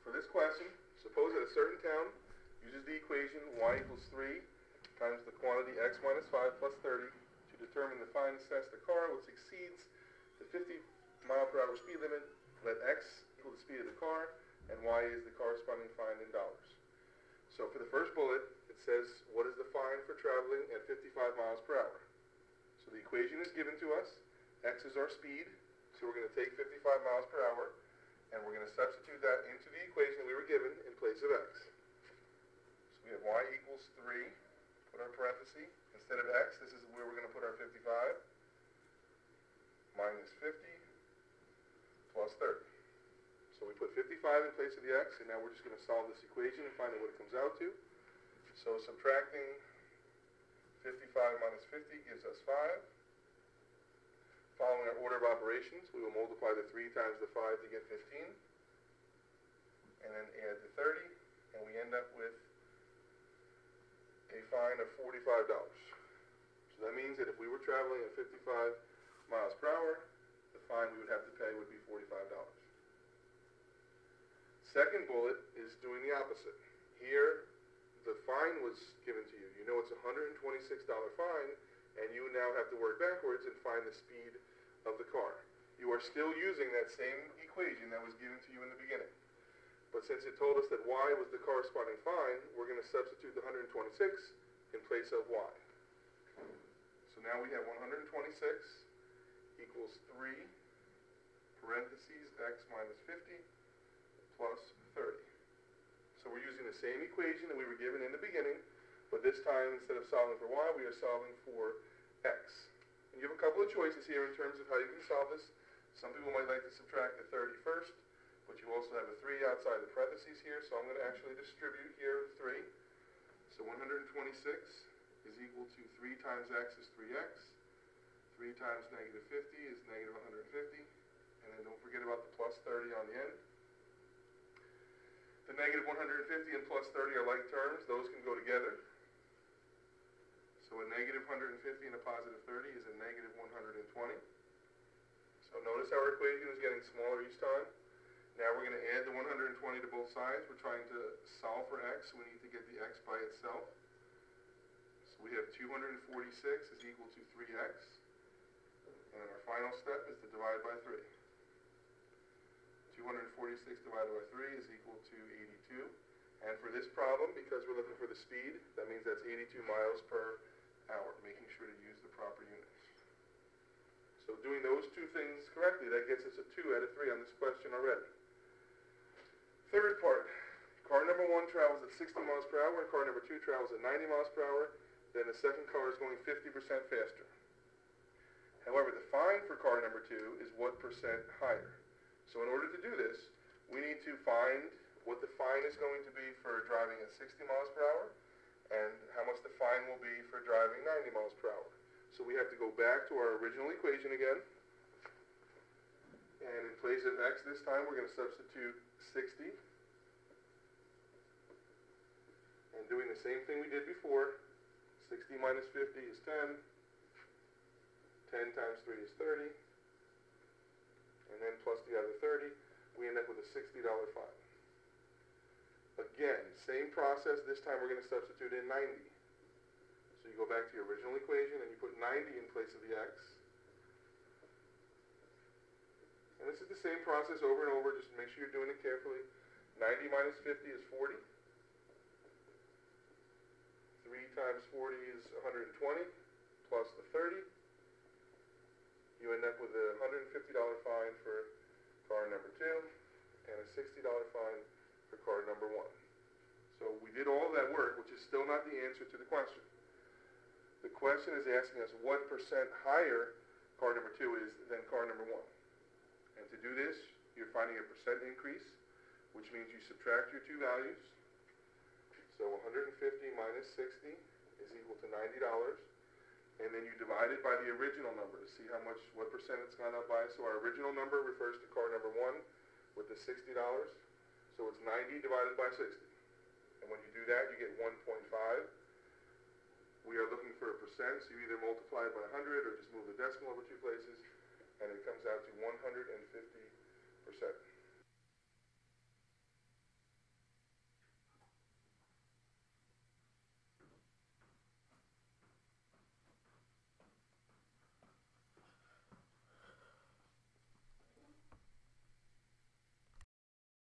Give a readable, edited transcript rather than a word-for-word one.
For this question, suppose that a certain town uses the equation y equals 3 times the quantity x minus 5 plus 30 to determine the fine assessed the car which exceeds the 50 mile per hour speed limit. Let x equal the speed of the car and y is the corresponding fine in dollars. So for the first bullet, it says what is the fine for traveling at 55 miles per hour. So the equation is given to us. X is our speed, so we're going to take 55 miles per hour and we're going to substitute that into the equation that we were given in place of x. So we have y equals 3, put our parenthesis. Instead of x, this is where we're going to put our 55, minus 50, plus 30. So we put 55 in place of the x, and now we're just going to solve this equation and find out what it comes out to. So subtracting 55 minus 50 gives us 5. Following our order of operations, we will multiply the 3 times the 5 to get 15, and then add the 30, and we end up with a fine of $45. So that means that if we were traveling at 55 miles per hour, the fine we would have to pay would be $45. Second bullet is doing the opposite. Here, the fine was given to you. You know it's a $126 fine, and you now have to work backwards and find the speed of the car. You are still using that same equation that was given to you in the beginning. But since it told us that y was the corresponding fine, we're going to substitute the 126 in place of y. So now we have 126 equals 3 parentheses x minus 50 plus 30. So we're using the same equation that we were given in the beginning, but this time instead of solving for y, we are solving for x. And you have a couple of choices here in terms of how you can solve this. Some people might like to subtract the 30 first, but you also have a 3 outside the parentheses here, so I'm going to actually distribute here 3. So 126 is equal to 3 times x is 3x. 3 times negative 50 is negative 150. And then don't forget about the plus 30 on the end. The negative 150 and plus 30 are like terms. Those can go together. So a negative 150 and a positive 30 is a negative 120. So notice how our equation is getting smaller each time. Now we're going to add the 120 to both sides. We're trying to solve for x, so we need to get the x by itself. So we have 246 is equal to 3x. And then our final step is to divide by 3. 246 divided by 3 is equal to 82. And for this problem, because we're looking for the speed, that means that's 82 miles per hour, making sure to use the proper units. So doing those two things correctly, that gets us a 2 out of 3 on this question already. Third part, car number 1 travels at 60 miles per hour, and car number 2 travels at 90 miles per hour, then the second car is going 50% faster. However, the fine for car number 2 is what percent higher. So in order to do this, we need to find what the fine is going to be for driving at 60 miles per hour and how much the fine will be for driving 90 miles per hour. So we have to go back to our original equation again. And in place of x this time, we're going to substitute 60. And doing the same thing we did before, 60 minus 50 is 10. 10 times 3 is 30. And then plus the other 30, we end up with a $60 fine. Again, same process. This time we're going to substitute in 90. So you go back to your original equation and you put 90 in place of the x. And this is the same process over and over. Just make sure you're doing it carefully. 90 minus 50 is 40. 3 times 40 is 120 plus the 30. You end up with a $150 fine for car number 2 and a $60 fine for car number 1. So we did all of that work, which is still not the answer to the question. The question is asking us what percent higher car number 2 is than car number 1. And to do this, you're finding a percent increase, which means you subtract your two values. So 150 minus 60 is equal to $90. And then you divide it by the original number to see what percent it's gone up by. So our original number refers to car number 1 with the $60. So it's 90 divided by 60. And when you do that, you get 1.5. We are looking for a percent, so you either multiply it by 100 or just move the decimal over 2 places, and it comes out to 150%.